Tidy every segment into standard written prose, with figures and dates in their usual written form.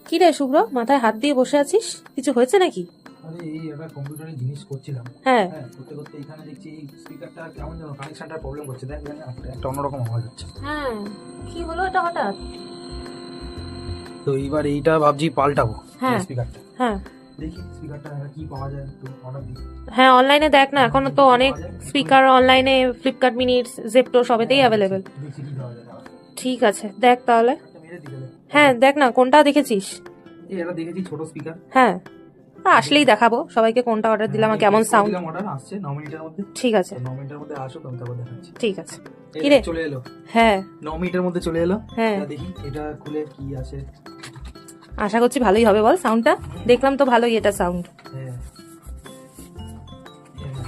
কি রে শুভ্র, মাথায় হাত দিয়ে বসে আছিস? কিছু হয়েছে নাকি? আরে এই একটা কম্পিউটারের জিনিস করছিলাম। হ্যাঁ। হ্যাঁ, করতে করতে এখানে দেখছি এই স্পিকারটা কেমন যেন কানেকশনটা প্রবলেম করছে। দেখ দেখ, একটা অন্যরকম আওয়াজ হচ্ছে। হ্যাঁ, কি হলো এটা হঠাৎ? তো এইবার এইটা ভাবছি পাল্টাবো। হ্যাঁ। স্পিকারটা হ্যাঁ দেখি স্পিকারটা কি পাওয়া যায়, একটু অর্ডার দিই। হ্যাঁ, অনলাইনে দেখ না, এখন তো অনেক স্পিকার অনলাইনে ফ্লিপকার্ট মিনিট জেপ্টো সবেতেই অ্যাভেলেবেল। দেখছি কি পাওয়া যায়। ঠিক আছে, দেখ তাহলে। একটা মেরে দিলে। হ্যাঁ দেখ না, কোনটা দেখেছিস? এই এটা দেখেছি, ছোট স্পিকার। হ্যাঁ, আসলেই দেখাবো সবাইকে কোনটা অর্ডার দিলাম আর কেমন সাউন্ড। অর্ডার আসছে 9 মিনিটের মধ্যে। ঠিক আছে। 9 মিনিটের মধ্যে আসো, আমি তারপর দেখাচ্ছি। ঠিক আছে। এই কি রে? চলে এলো। হ্যাঁ 9 মিনিটের মধ্যে চলে এলো। হ্যাঁ। এটা দেখি, এটা খুলে কি আছে। আশা করছি ভালোই হবে, বল সাউন্ডটা। দেখলাম তো ভালোই এটা সাউন্ড। হ্যাঁ,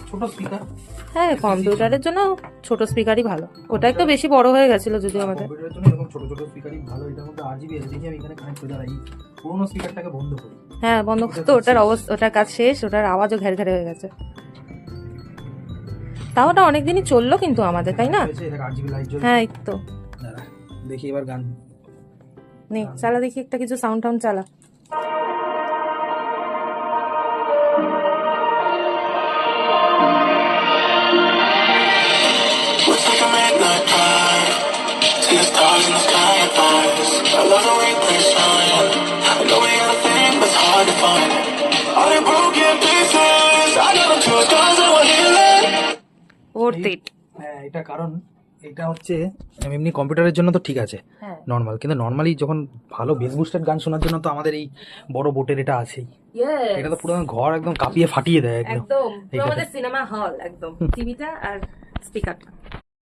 ছোট স্পিকার। হ্যাঁ, কম্পিউটারের জন্য ছোট স্পিকারই ভালো। ওটা একটু বেশি বড় হয়ে গেছিল যদিও আমাদের। কম্পিউটারের জন্য এরকম ছোট ছোট স্পিকারই ভালো। এটার মধ্যে আরজিবি আছে। দেখি আমি এখানে কানেক্ট করে দাঁড়াই, পুরোনো স্পিকারটাকে বন্ধ করি। হ্যাঁ বন্ধ করতে, ওটার অবস্থা, ওটার কাজ শেষ, ওটার আওয়াজও ঘের ঘেরে হয়ে গেছে। তাও ওটা অনেকদিনই চললো কিন্তু আমাদের, তাই না? এটা আরজিবি লাইট জ্বলছে। হ্যাঁ এই তো। দাঁড়া, দেখি এবার গান। নে চালা দেখি, একটা কিছু সাউন্ড টাউন্ড চালা। Looks like a midnight drive. See the stars in the sky above us. I love the way they shine. I know we got a thing that's hard to find. All the broken pieces, I got them two scars that were healing. worth it। হ্যাঁ, এটা কারণ এটা হচ্ছে এমনি কম্পিউটারের জন্য তো ঠিক আছে হ্যাঁ নর্মাল, কিন্তু নর্মালি যখন ভালো বেস বুস্টেড গান শোনার জন্য তো আমাদের এই বড় বোটের এটা আছেই। এটা তো পুরো ঘর একদম কাঁপিয়ে ফাটিয়ে দেয় একদম। একদম পুরো আমাদের সিনেমা হল, একদম টিভিটা আর স্পিকারটা।